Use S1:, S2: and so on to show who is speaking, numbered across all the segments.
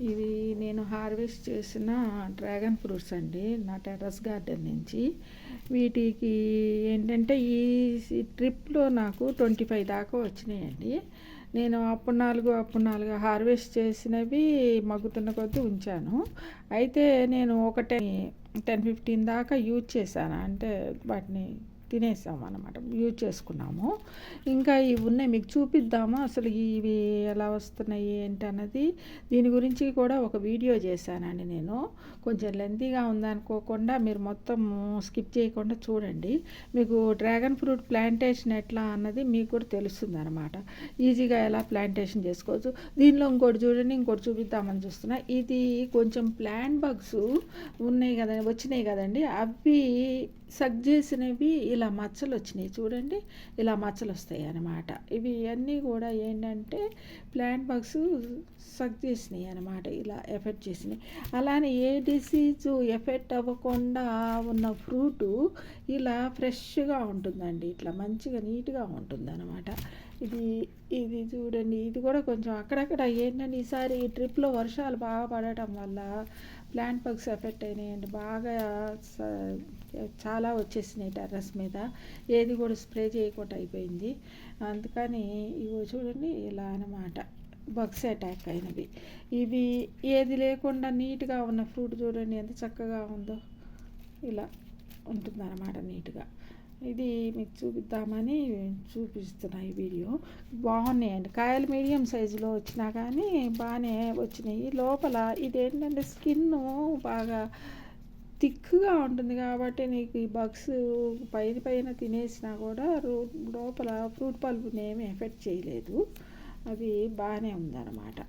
S1: ఇది నేను హార్వెస్ట్ చేసిన డ్రాగన్ ఫ్రూట్స్ అండి, నా టెర్రస్ గార్డెన్ నుంచి. వీటికి ఏంటంటే ఈ ట్రిప్లో నాకు 25 దాకా వచ్చినాయండి. నేను అప్పుడు నాలుగు హార్వెస్ట్ చేసినవి మగ్గుతున్న కొద్దీ ఉంచాను. అయితే నేను ఒక 10-15 దాకా యూజ్ చేశాను, అంటే వాటిని తినేసాము అన్నమాట, యూజ్ చేసుకున్నాము. ఇంకా ఇవి ఉన్నాయి, మీకు చూపిద్దాము అసలు ఇవి ఎలా వస్తున్నాయి ఏంటి అన్నది. దీని గురించి కూడా ఒక వీడియో చేశానండి నేను, కొంచెం లెంతీగా ఉందనుకోకుండా మీరు మొత్తం స్కిప్ చేయకుండా చూడండి. మీకు డ్రాగన్ ఫ్రూట్ ప్లాంటేషన్ ఎట్లా అన్నది మీకు కూడా తెలుస్తుంది అనమాట, ఈజీగా ఎలా ప్లాంటేషన్ చేసుకోవచ్చు. దీనిలో ఇంకోటి చూడండి, ఇంకోటి చూపిద్దామని చూస్తున్నా. ఇది కొంచెం ప్లాంట్ బగ్స్ వచ్చినాయి కదండి, అవి సగ్ చేసినవి ఇలా మచ్చలు వచ్చినాయి చూడండి, ఇలా మచ్చలు వస్తాయి అన్నమాట. ఇవి అన్నీ కూడా ఏంటంటే ప్లాంట్ బగ్స్ సగ్ చేసినాయి అన్నమాట, ఇలా ఎఫెక్ట్ చేసినాయి. అలానే ఏ డిసీజు ఎఫెక్ట్ అవ్వకుండా ఉన్న ఫ్రూటు ఇలా ఫ్రెష్గా ఉంటుందండి, ఇట్లా మంచిగా నీట్గా ఉంటుంది అన్నమాట. ఇది చూడండి, ఇది కూడా కొంచెం అక్కడక్కడ ఏంటంటే ఈసారి ఈ ట్రిప్లో వర్షాలు బాగా పడటం వల్ల ప్లాంట్ బగ్స్ ఎఫెక్ట్ అయినాయండి, బాగా చాలా వచ్చేసినాయి టెర్రస్ మీద, ఏది కూడా స్ప్రే చేయకుండా అయిపోయింది. అందుకని ఇవి చూడండి ఇలా అన్నమాట, బగ్స్ అటాక్ అయినవి. ఇవి ఏది లేకుండా నీట్గా ఉన్న ఫ్రూట్ చూడండి ఎంత చక్కగా ఉందో, ఇలా ఉంటుందన్నమాట నీట్గా. ఇది మీకు చూపిద్దామని చూపిస్తున్నా ఈ వీడియో. బాగున్నాయండి, కాయలు మీడియం సైజులో వచ్చినా కానీ బాగానే వచ్చినాయి. లోపల ఇదేంటంటే స్కిన్ బాగా థిక్గా ఉంటుంది కాబట్టి నీకు ఈ బగ్స్ పైన తినేసినా కూడా లోపల ఫ్రూట్ పల్పుని ఏమీ ఎఫెక్ట్ చేయలేదు, అది బాగానే ఉందన్నమాట.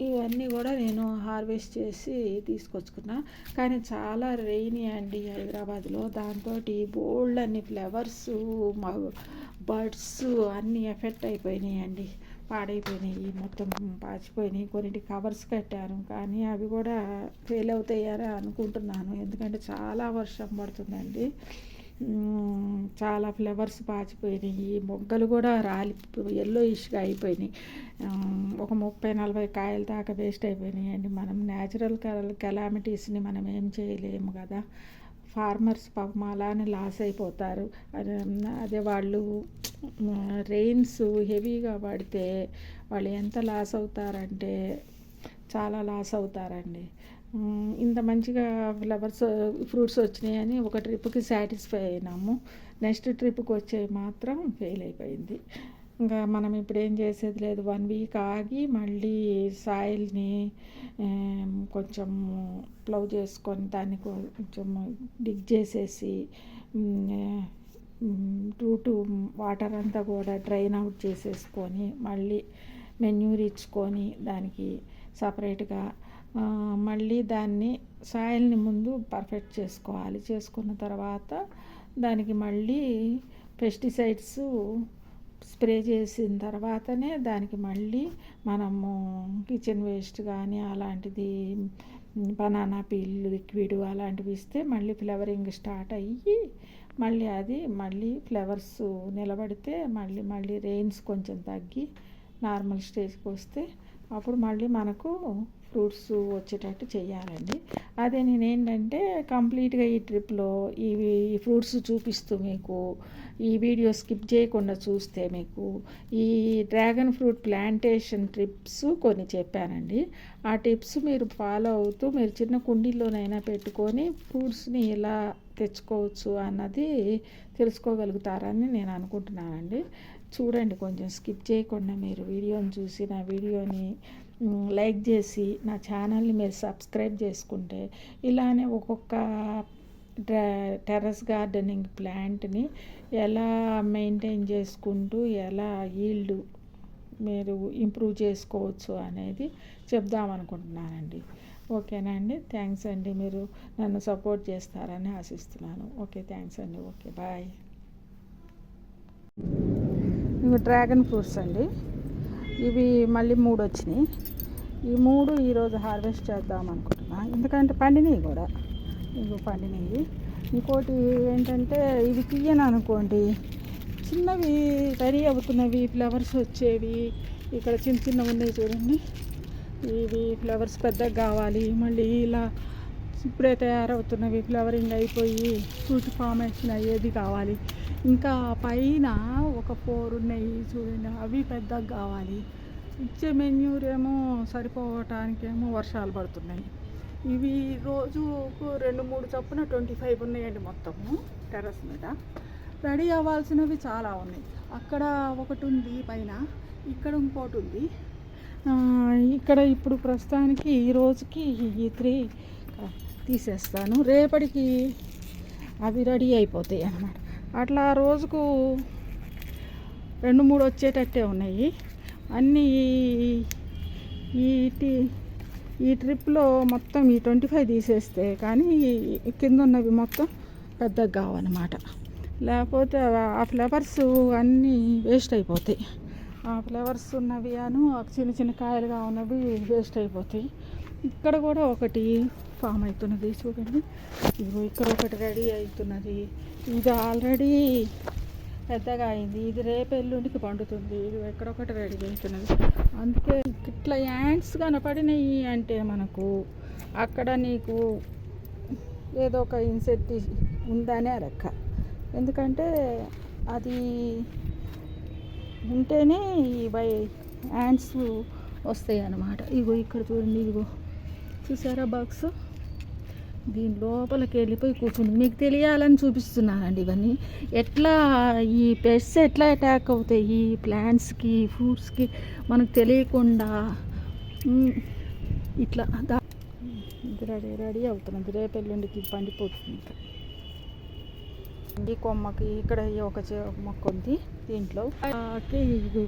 S1: ఇవన్నీ కూడా నేను హార్వెస్ట్ చేసి తీసుకొచ్చుకున్నా. కానీ చాలా రెయినీ అండి హైదరాబాద్లో, దాంతో బోల్డ్ అన్ని ఫ్లవర్స్ బర్డ్స్ అన్నీ ఎఫెక్ట్ అయిపోయినాయి అండి, పాడైపోయినాయి, మొత్తం పాచిపోయినాయి. కొన్నిటి కవర్స్ కట్టాను కానీ అవి కూడా ఫెయిల్ అవుతాయని అనుకుంటున్నాను, ఎందుకంటే చాలా వర్షం పడుతుందండి. చాలా ఫ్లవర్స్ పాచిపోయినాయి, మొగ్గలు కూడా ఎల్లోయిష్గా అయిపోయినాయి. ఒక 30-40 కాయల దాకా వేస్ట్ అయిపోయినాయి అండి. మనం న్యాచురల్ కెలామిటీస్ని మనం ఏం చేయలేము కదా, ఫార్మర్స్ పాపం అలానే లాస్ అయిపోతారు. అదే వాళ్ళు రెయిన్స్ హెవీగా పడితే వాళ్ళు ఎంత లాస్ అవుతారంటే చాలా లాస్ అవుతారండి. ఇంత మంచిగా ఫ్రూట్స్ వచ్చినాయని ఒక ట్రిప్కి సాటిస్ఫై అయినాము, నెక్స్ట్ ట్రిప్కి వచ్చేవి మాత్రం ఫెయిల్ అయిపోయింది. ఇంకా మనం ఇప్పుడు ఏం చేసేది లేదు, 1 వీక్ ఆగి మళ్ళీ సాయిల్ని కొంచెం ప్లౌ చేసుకొని దాన్ని కొంచెం డిగ్ చేసేసి రూటు వాటర్ అంతా కూడా డ్రైన్ అవుట్ చేసేసుకొని మళ్ళీ మెన్యూర్ ఇచ్చుకొని దానికి సపరేట్గా మళ్ళీ దాన్ని సాయిల్ని ముందు పర్ఫెక్ట్ చేసుకోవాలి. చేసుకున్న తర్వాత దానికి మళ్ళీ పెస్టిసైడ్స్ స్ప్రే చేసిన తర్వాతనే దానికి మళ్ళీ మనము కిచెన్ వేస్ట్ కానీ అలాంటిది బనానా పీల్ లిక్విడ్ అలాంటివి ఇస్తే మళ్ళీ ఫ్లవరింగ్ స్టార్ట్ అయ్యి మళ్ళీ ఫ్లవర్స్ నిలబడితే మళ్ళీ రెయిన్స్ కొంచెం తగ్గి నార్మల్ స్టేజ్కి వస్తే అప్పుడు మళ్ళీ మనకు ఫ్రూట్స్ వచ్చేటట్టు చేయాలండి. అదే నేనేంటంటే కంప్లీట్గా ఈ ట్రిప్లో ఈ ఫ్రూట్స్ చూపిస్తూ మీకు ఈ వీడియో స్కిప్ చేయకుండా చూస్తే మీకు ఈ డ్రాగన్ ఫ్రూట్ ప్లాంటేషన్ టిప్స్ కొన్ని చెప్పానండి. ఆ టిప్స్ మీరు ఫాలో అవుతూ మీరు చిన్న కుండీల్లోనైనా పెట్టుకొని ఫ్రూట్స్ని ఎలా తెచ్చుకోవచ్చు అన్నది తెలుసుకోగలుగుతారని నేను అనుకుంటున్నానండి. చూడండి, కొంచెం స్కిప్ చేయకుండా మీరు వీడియోని చూసి నా వీడియోని లైక్ చేసి నా ఛానల్ని మీరు సబ్స్క్రైబ్ చేసుకుంటే ఇలానే ఒక్కొక్క టెర్రస్ గార్డెనింగ్ ప్లాంట్ని ఎలా మెయింటైన్ చేసుకుంటూ ఎలా ఈల్డ్ మీరు ఇంప్రూవ్ చేసుకోవచ్చు అనేది చెప్దామనుకుంటున్నానండి. ఓకేనా అండి, థ్యాంక్స్ అండి, మీరు నన్ను సపోర్ట్ చేస్తారని ఆశిస్తున్నాను. ఓకే, థ్యాంక్స్ అండి, ఓకే, బాయ్. ఇవి డ్రాగన్ ఫ్రూట్స్ అండి, ఇవి మళ్ళీ 3 వచ్చినాయి. ఈ 3 ఈరోజు హార్వెస్ట్ చేద్దాం అనుకుంటున్నా, ఎందుకంటే పండినవి కూడా, ఇవి పండినవి. ఇంకోటి ఏంటంటే ఇవి తీయను అనుకోండి, చిన్నవి రెడీ అవుతున్నవి ఫ్లవర్స్ వచ్చేవి ఇక్కడ చిన్నవి ఉన్నాయి చూడండి, ఇవి ఫ్లవర్స్ పెద్దగా కావాలి, మళ్ళీ ఇలా ఇప్పుడే తయారవుతున్నవి ఫ్లవరింగ్ అయిపోయి ఫ్రూట్ ఫార్మేషన్ అయ్యేది కావాలి. ఇంకా పైన ఒక 4 ఉన్నాయి చూడండి, అవి పెద్దగా కావాలి. ఇచ్చే మెన్యూర్ ఏమో సరిపోవటానికేమో వర్షాలు పడుతున్నాయి. ఇవి రోజుకు 2-3 చొప్పున 25 ఉన్నాయండి మొత్తము టెర్రస్ మీద. రెడీ అవ్వాల్సినవి చాలా ఉన్నాయి. అక్కడ ఒకటి ఉంది పైన, ఇక్కడ ఇంకోటి ఉంది. ఇక్కడ ఇప్పుడు ప్రస్తుతానికి ఈ రోజుకి ఈ 3 తీసేస్తాను, రేపటికి అవి రెడీ అయిపోతాయి అన్నమాట. అట్లా రోజుకు 2-3 వచ్చేటట్టే ఉన్నాయి అన్నీ. ఈ ట్రిప్లో మొత్తం ఈ 25 తీసేస్తే కానీ కింద ఉన్నవి మొత్తం పెద్దగా కావన్నమాట. లేకపోతే ఆ ఫ్లవర్స్ అన్నీ వేస్ట్ అయిపోతాయి. ఆ ఫ్లవర్స్ ఉన్నవి చిన్న చిన్న కాయలుగా ఉన్నవి వేస్ట్ అయిపోతాయి. ఇక్కడ కూడా ఒకటి ఫామ్ అవుతున్నది చూడండి. ఇదిగో ఇక్కడ ఒకటి రెడీ అవుతున్నది. ఇది ఆల్రెడీ పెద్దగా అయింది. ఇది రేపు ఎల్లుండికి పండుతుంది. ఇది ఎక్కడొకటి రెడీ అవుతున్నది. అందుకే ఇట్లా యాంట్స్ కనపడినాయి అంటే మనకు అక్కడ నీకు ఏదో ఒక ఇన్సెక్ట్ ఉందనే లెక్క. ఎందుకంటే అది ఉంటేనే ఈ యాంట్స్ వస్తాయి అన్నమాట. ఇగో ఇక్కడ చూడండి, ఇదిగో చూసారా బాక్స్, దీని లోపలికి వెళ్ళిపోయి కూర్చుంది. మీకు తెలియాలని చూపిస్తున్నానండి ఇవన్నీ. ఎట్లా ఈ పెస్ట్స్ ఎట్లా అటాక్ అవుతాయి ఈ ప్లాంట్స్కి, ఫ్రూట్స్కి మనకు తెలియకుండా. ఇట్లా ఇది రెడీ అవుతున్నది, రేపు ఎల్లుండికి పండిపోతుంది. ఇంకా ఈ కొమ్మకి ఇక్కడ ఒక మొక్క ఉంది, దీంట్లో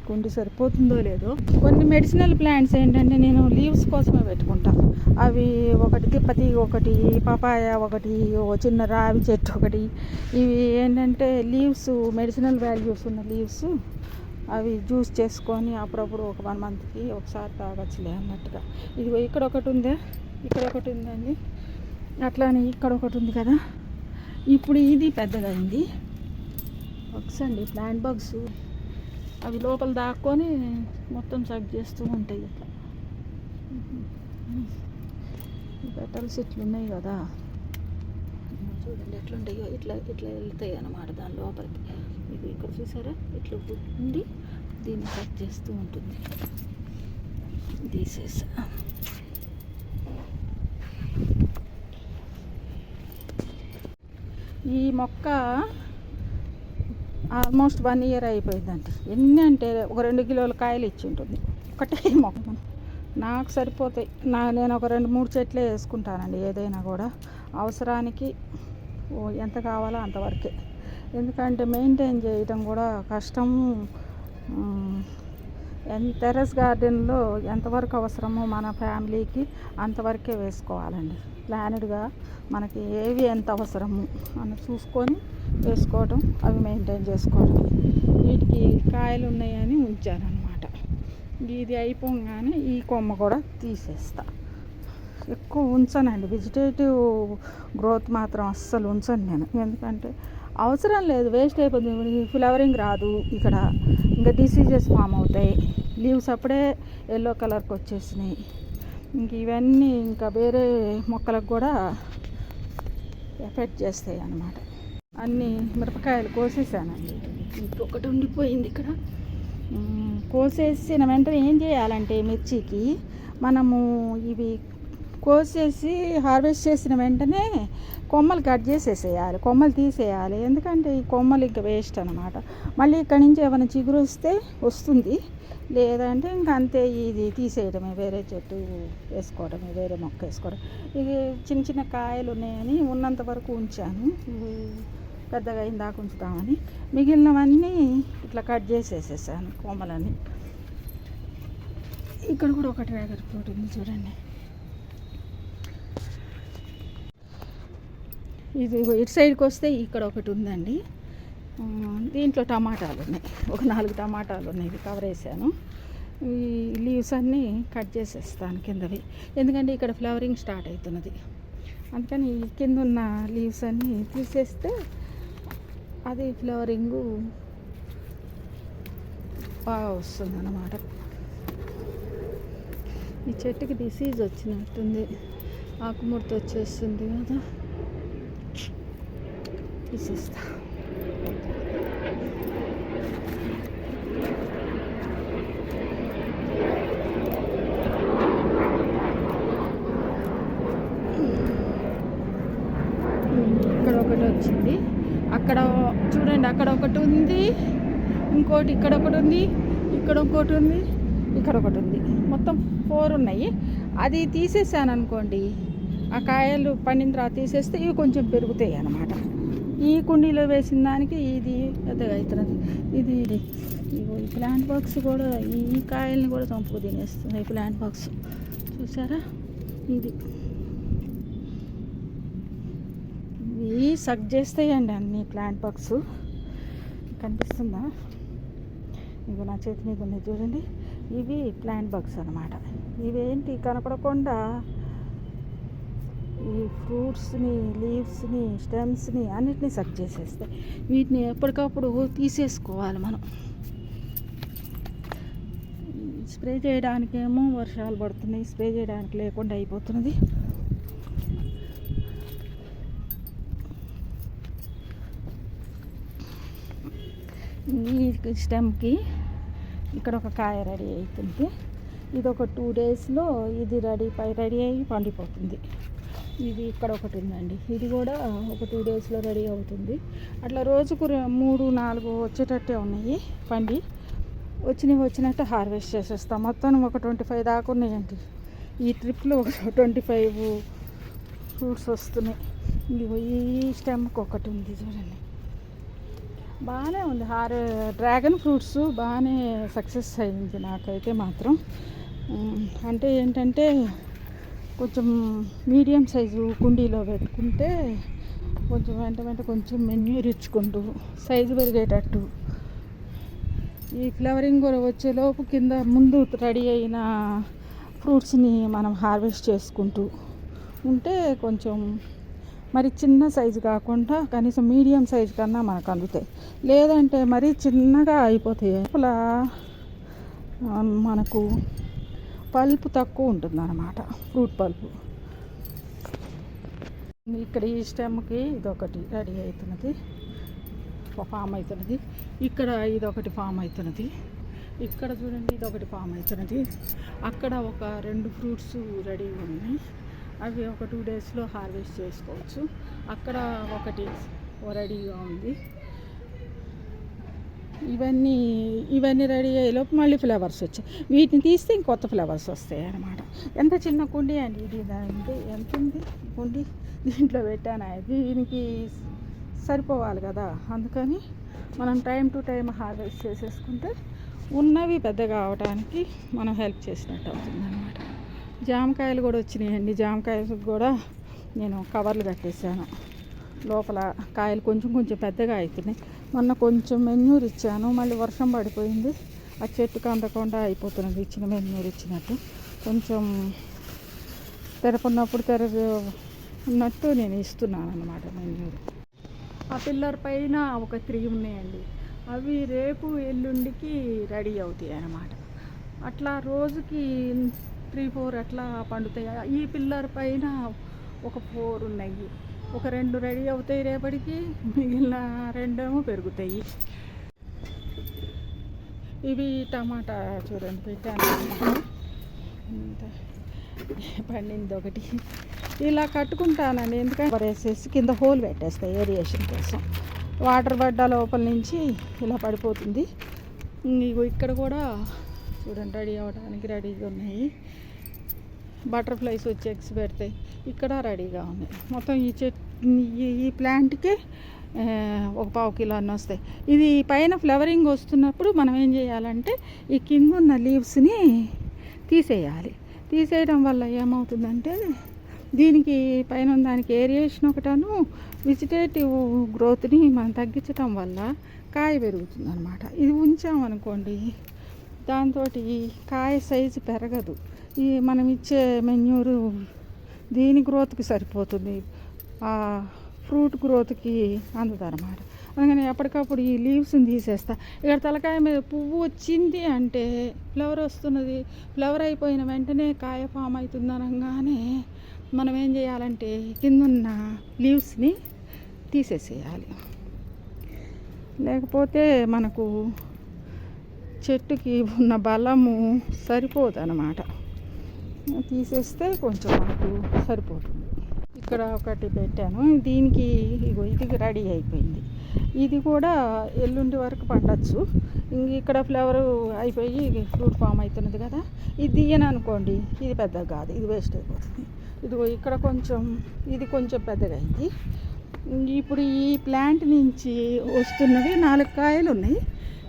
S1: కొండి సరిపోతుందో లేదో. కొన్ని మెడిసినల్ ప్లాంట్స్ ఏంటంటే నేను లీవ్స్ కోసమే పెట్టుకుంటా. అవి ఒకటి తిప్పతి, ఒకటి పపాయ, ఒకటి చిన్న రావి చెట్టు ఒకటి. ఇవి ఏంటంటే లీవ్స్, మెడిసినల్ వాల్యూస్ ఉన్న లీవ్స్. అవి జ్యూస్ చేసుకొని అప్పుడప్పుడు ఒక 1 మంత్కి ఒకసారి తాగొచ్చులే అన్నట్టుగా. ఇదిగో ఇక్కడ ఒకటి ఉందే, ఇక్కడ ఒకటి ఉందండి. అట్లానే ఇక్కడ ఒకటి ఉంది కదా. ఇప్పుడు ఇది పెద్దగా అయింది. బగ్స్ అండి, ప్లాంట్ బగ్స్. అవి లోపల దాక్కొని మొత్తం సగ్ చేస్తూ ఉంటాయి. ఇట్లా పెటల్స్ ఇట్లున్నాయి కదా, చూడండి ఎట్లుంటాయో. ఇట్లా ఇట్లా వెళ్తాయి అన్నమాట దాని లోపలికి. మీకు ఇక్కడ చూసారా, ఇట్లా ఉండి దీన్ని కట్ చేస్తూ ఉంటుంది. తీసేసా. ఈ మొక్క ఆల్మోస్ట్ 1 ఇయర్ అయిపోయిందండి. ఎన్ని అంటే ఒక 2 కిలోల కాయలు ఇచ్చి ఉంటుంది ఒకటే మొక్క. నాకు సరిపోతాయి. నేను ఒక 2-3 చెట్లే వేసుకుంటానండి. ఏదైనా కూడా అవసరానికి ఎంత కావాలో అంతవరకే. ఎందుకంటే మెయింటైన్ చేయడం కూడా కష్టము. టెర్రస్ గార్డెన్లో ఎంతవరకు అవసరమో మన ఫ్యామిలీకి అంతవరకే వేసుకోవాలండి. ప్లానెడ్గా మనకి ఏవి ఎంత అవసరము అని చూసుకొని వేసుకోవడం, అవి మెయింటైన్ చేసుకోవడం. వీటికి కాయలు ఉన్నాయని ఉంచానన్నమాట. ఇది అయిపోగానే ఈ కొమ్మ కూడా తీసేస్తా. ఎక్కువ ఉంచనండి, వెజిటేటివ్ గ్రోత్ మాత్రం అస్సలు ఉంచను నేను. ఎందుకంటే అవసరం లేదు, వేస్ట్ అయిపోతుంది. ఫ్లవరింగ్ రాదు ఇక్కడ, ఇంకా డిసీజెస్ ఫామ్ అవుతాయి. లీవ్స్ అప్పుడే ఎల్లో కలర్కి వచ్చేసినాయి. ఇంక ఇవన్నీ ఇంకా వేరే మొక్కలకు కూడా ఎఫెక్ట్ చేస్తాయి అన్నమాట. అన్నీ మిరపకాయలు కోసేసానండి. ఇంకొకటి ఉండిపోయింది ఇక్కడ. కోసేసిన వెంటనే ఏం చేయాలంటే మిర్చికి మనము ఇవి కోసేసి హార్వెస్ట్ చేసిన వెంటనే కొమ్మలు కట్ చేసేసేయాలి, కొమ్మలు తీసేయాలి. ఎందుకంటే ఈ కొమ్మలు ఇంకా వేస్ట్ అనమాట. మళ్ళీ ఇక్కడి నుంచి ఏమైనా చిగురు వస్తుంది, లేదంటే ఇంకా అంతే, ఇది తీసేయడమే, వేరే చెట్టు వేసుకోవడమే, వేరే మొక్క వేసుకోవడం. ఇది చిన్న చిన్న కాయలు ఉన్నాయని ఉన్నంత వరకు ఉంచాను, పెద్దగా ఇందాక ఉంచుతామని. మిగిలినవన్నీ ఇట్లా కట్ చేసేసేసాను కొమ్మలని. ఇక్కడ కూడా ఒక డ్రాగన్ ఫ్రూట్ ఉంది చూడండి. ఇది ఇటు సైడ్కి వస్తే ఇక్కడ ఒకటి ఉందండి. దీంట్లో టమాటాలు ఉన్నాయి, ఒక 4 టమాటాలు ఉన్నాయి. ఇది కవర్ వేసాను. ఈ లీవ్స్ అన్నీ కట్ చేసేస్తాను కిందవి, ఎందుకంటే ఇక్కడ ఫ్లవరింగ్ స్టార్ట్ అవుతున్నది. అందుకని కింద ఉన్న లీవ్స్ అన్నీ తీసేస్తే అది ఫ్లవరింగు బాగా వస్తుంది అన్నమాట. ఈ చెట్టుకి డిసీజ్ వచ్చినట్టుంది, ఆకుముడత వచ్చేస్తుంది కదా. తీసేస్తా. ఇక్కడ ఒకటి వచ్చింది, అక్కడ చూడండి, అక్కడ ఒకటి ఉంది, ఇంకోటి ఇక్కడ ఒకటి ఉంది, ఇక్కడ ఇంకోటి ఉంది, ఇక్కడ ఒకటి ఉంది. మొత్తం 4 ఉన్నాయి. అది తీసేసాను అనుకోండి, ఆ కాయలు పండిన తర్వాత తీసేస్తే ఇవి కొంచెం పెరుగుతాయి అన్నమాట. ఈ కుండీలో వేసిన దానికి ఇది పెద్దగా అవుతున్నది. ఇది ఈ ప్లాంట్ బాక్స్ కూడా ఈ కాయల్ని కూడా చంపుకు తినేస్తుంది. ఈ ప్లాంట్ బాక్స్ చూసారా, ఇది ఇవి సక్ చేస్తాయండి అన్ని ప్లాంట్ బాక్స్. కనిపిస్తుందా? ఇవి నా చేతి మీద ఉన్నాయి చూడండి, ఇవి ప్లాంట్ బాక్స్ అన్నమాట. ఇవేంటి కనపడకుండా ఈ ఫ్రూట్స్ని, లీవ్స్ని, స్టెమ్స్ని అన్నిటినీ సక్ చేసేస్తాయి. వీటిని ఎప్పటికప్పుడు తీసేసుకోవాలి మనం. స్ప్రే చేయడానికేమో వర్షాలు పడుతున్నాయి, స్ప్రే చేయడానికి లేకుండా అయిపోతున్నది. ఈ స్టెమ్కి ఇక్కడ ఒక కాయ రెడీ అవుతుంది. ఇది ఒక 2 డేస్లో ఇది రెడీ అయ్యి పండిపోతుంది. ఇది ఇక్కడ ఒకటి ఉందండి, ఇది కూడా ఒక 2 డేస్లో రెడీ అవుతుంది. అట్లా రోజుకు 3-4 వచ్చేటట్టే ఉన్నాయి. పండి వచ్చినట్టు హార్వెస్ట్ చేసేస్తాం. మొత్తం ఒక 25 దాకా ఉన్నాయండి. ఈ ట్రిప్లో 25 ఫ్రూట్స్ వస్తున్నాయి. ఈ స్టెమ్కి ఒకటి ఉంది చూడండి, బాగానే ఉంది. డ్రాగన్ ఫ్రూట్స్ బాగానే సక్సెస్ అయింది నాకైతే మాత్రం. అంటే ఏంటంటే కొంచెం మీడియం సైజు కుండీలో పెట్టుకుంటే కొంచెం వెంట కొంచెం మెన్యూర్ ఇచ్చుకుంటూ సైజు పెరిగేటట్టు, ఈ ఫ్లవరింగ్ కూడా వచ్చేలోపు కింద ముందు రెడీ అయిన ఫ్రూట్స్ని మనం హార్వెస్ట్ చేసుకుంటూ ఉంటే కొంచెం మరి చిన్న సైజు కాకుండా కనీసం మీడియం సైజు కన్నా మనకు అందుతాయి. లేదంటే మరీ చిన్నగా అయిపోతాయి. అలా మనకు పల్పు తక్కువ ఉంటుంది అన్నమాట, ఫ్రూట్ పల్పు. ఇక్కడ ఈ స్టెమ్కి ఇదొకటి రెడీ అవుతున్నది, ఫామ్ అవుతున్నది. ఇక్కడ ఇదొకటి ఫామ్ అవుతున్నది. ఇక్కడ చూడండి, ఇదొకటి ఫామ్ అవుతున్నది. అక్కడ ఒక 2 ఫ్రూట్స్ రెడీ ఉన్నాయి. అవి ఒక 2 డేస్లో హార్వెస్ట్ చేసుకోవచ్చు. అక్కడ ఒకటి రెడీగా ఉంది. ఇవన్నీ రెడీ అయ్యేలోపు మళ్ళీ ఫ్లవర్స్ వచ్చాయి. వీటిని తీస్తే ఇంకొత్త ఫ్లవర్స్ వస్తాయి అన్నమాట. ఎంత చిన్న కుండీ అండి ఇది, ఎంత ఉంది కుండీ, దీంట్లో పెట్టాను. దీనికి సరిపోవాలి కదా, అందుకని మనం టైం టు టైం హార్వెస్ట్ చేసేసుకుంటే ఉన్నవి పెద్దగా అవడానికి మనం హెల్ప్ చేసినట్టు అవుతుంది అన్నమాట. జామకాయలు కూడా వచ్చినాయండి. జామకాయలకు కూడా నేను కవర్లు కట్టేసాను. లోపల కాయలు కొంచెం పెద్దగా అవుతున్నాయి. మొన్న కొంచెం మెన్యూర్ ఇచ్చాను, మళ్ళీ వర్షం పడిపోయింది, ఆ చెట్టుకు అందకుండా అయిపోతున్నది. ఇచ్చిన మెన్యూర్ ఇచ్చినట్టు కొంచెం తెరపున్నప్పుడు ఉన్నట్టు నేను ఇస్తున్నాను అన్నమాట మెన్యూర్. ఆ పిల్లర్ పైన ఒక 3 ఉన్నాయండి. అవి రేపు ఎల్లుండికి రెడీ అవుతాయి అన్నమాట. అట్లా రోజుకి 3-4 అట్లా పండుతాయి. ఈ పిల్లర్ పైన ఒక 4 ఉన్నాయి. ఒక 2 రెడీ అవుతాయి రేపటికి, మిగిలిన 2 ఏమో పెరుగుతాయి. ఇవి టమాటా చూడండి పెట్టాను, పండింది ఒకటి. ఇలా కట్టుకుంటానండి, ఎందుకంటే వేసేసి కింద హోల్ పెట్టేస్తాయి ఏరియేషన్ కోసం. వాటర్ పడ్డ లోపల నుంచి ఇలా పడిపోతుంది. ఇక్కడ కూడా చూడండి రెడీ అవ్వడానికి రెడీగా ఉన్నాయి. బటర్ఫ్లైస్ వచ్చి ఎగ్స్ పెడతాయి. ఇక్కడ రెడీగా ఉన్నాయి. మొత్తం ఈ ప్లాంట్కి ఒక 1/4 కిలో అన్నీ వస్తాయి. ఇది పైన ఫ్లవరింగ్ వస్తున్నప్పుడు మనం ఏం చేయాలంటే ఈ కింద ఉన్న లీవ్స్ని తీసేయాలి. తీసేయడం వల్ల ఏమవుతుందంటే దీనికి పైన దానికి ఏరియేషన్ ఒకటను వెజిటేటివ్ గ్రోత్ని మనం తగ్గించడం వల్ల కాయ పెరుగుతుంది అన్నమాట. ఇది ఉంచామనుకోండి, దాంతో కాయ సైజు పెరగదు. ఈ మనం ఇచ్చే మెన్యూరు దీని గ్రోత్కి సరిపోతుంది, ఫ్రూట్ గ్రోత్కి అందదన్నమాట. అందుకని ఎప్పటికప్పుడు ఈ లీవ్స్ని తీసేస్తా. ఇక్కడ తలకాయ మీద పువ్వు వచ్చింది అంటే ఫ్లవర్ వస్తున్నది, ఫ్లవర్ అయిపోయిన వెంటనే కాయ ఫామ్ అవుతుంది అనగానే మనం ఏం చేయాలంటే కిందున్న లీవ్స్ని తీసేసేయాలి. లేకపోతే మనకు చెట్టుకి ఉన్న బలము సరిపోదు అన్నమాట. తీసేస్తే కొంచెం మనకు సరిపోతుంది. ఇక్కడ ఒకటి పెట్టాను, దీనికి ఇగో ఇది రెడీ అయిపోయింది. ఇది కూడా ఎల్లుండి వరకు పండచ్చు. ఇక్కడ ఫ్లవర్ అయిపోయి ఫ్రూట్ ఫామ్ అవుతున్నది కదా, ఇది తీయను అనుకోండి, ఇది పెద్దగా కాదు, ఇది వేస్ట్ అయిపోతుంది. ఇదిగో ఇక్కడ కొంచెం ఇది కొంచెం పెద్దగా అయింది. ఇప్పుడు ఈ ప్లాంట్ నుంచి వస్తున్నవి 4 కాయలు ఉన్నాయి.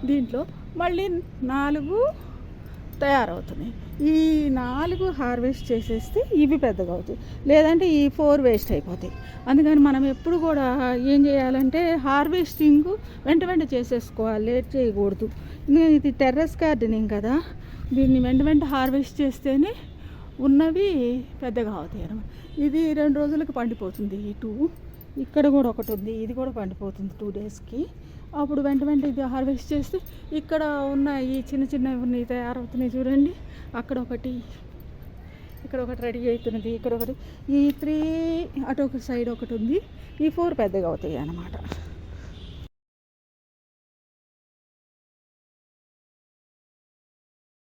S1: దీంట్లో మళ్ళీ 4 తయారవుతున్నాయి. ఈ 4 హార్వెస్ట్ చేసేస్తే ఇవి పెద్దగా అవుతాయి, లేదంటే ఈ 4 వేస్ట్ అయిపోతాయి. అందుకని మనం ఎప్పుడు కూడా ఏం చేయాలంటే హార్వెస్టింగ్ వెంట చేసేసుకోవాలి, లేట్ చేయకూడదు. ఎందుకంటే ఇది టెర్రస్ గార్డెనింగ్ కదా, దీన్ని వెంట హార్వెస్ట్ చేస్తేనే ఉన్నవి పెద్దగా అవుతాయి అన్నమాట. ఇది 2 రోజులకు పండిపోతుంది. ఇక్కడ కూడా ఒకటి ఉంది, ఇది కూడా పండిపోతుంది 2 డేస్కి. అప్పుడు వెంట ఇది హార్వెస్ట్ చేస్తే ఇక్కడ ఉన్న ఈ చిన్నవి ఉన్నాయి తయారవుతున్నాయి చూడండి. అక్కడ ఒకటి, ఇక్కడ ఒకటి రెడీ అవుతున్నది, ఇక్కడ ఒకటి, ఈ 3 అటు ఒక సైడ్ ఒకటి ఉంది, ఈ 4 పెద్దగా అవుతాయి అన్నమాట.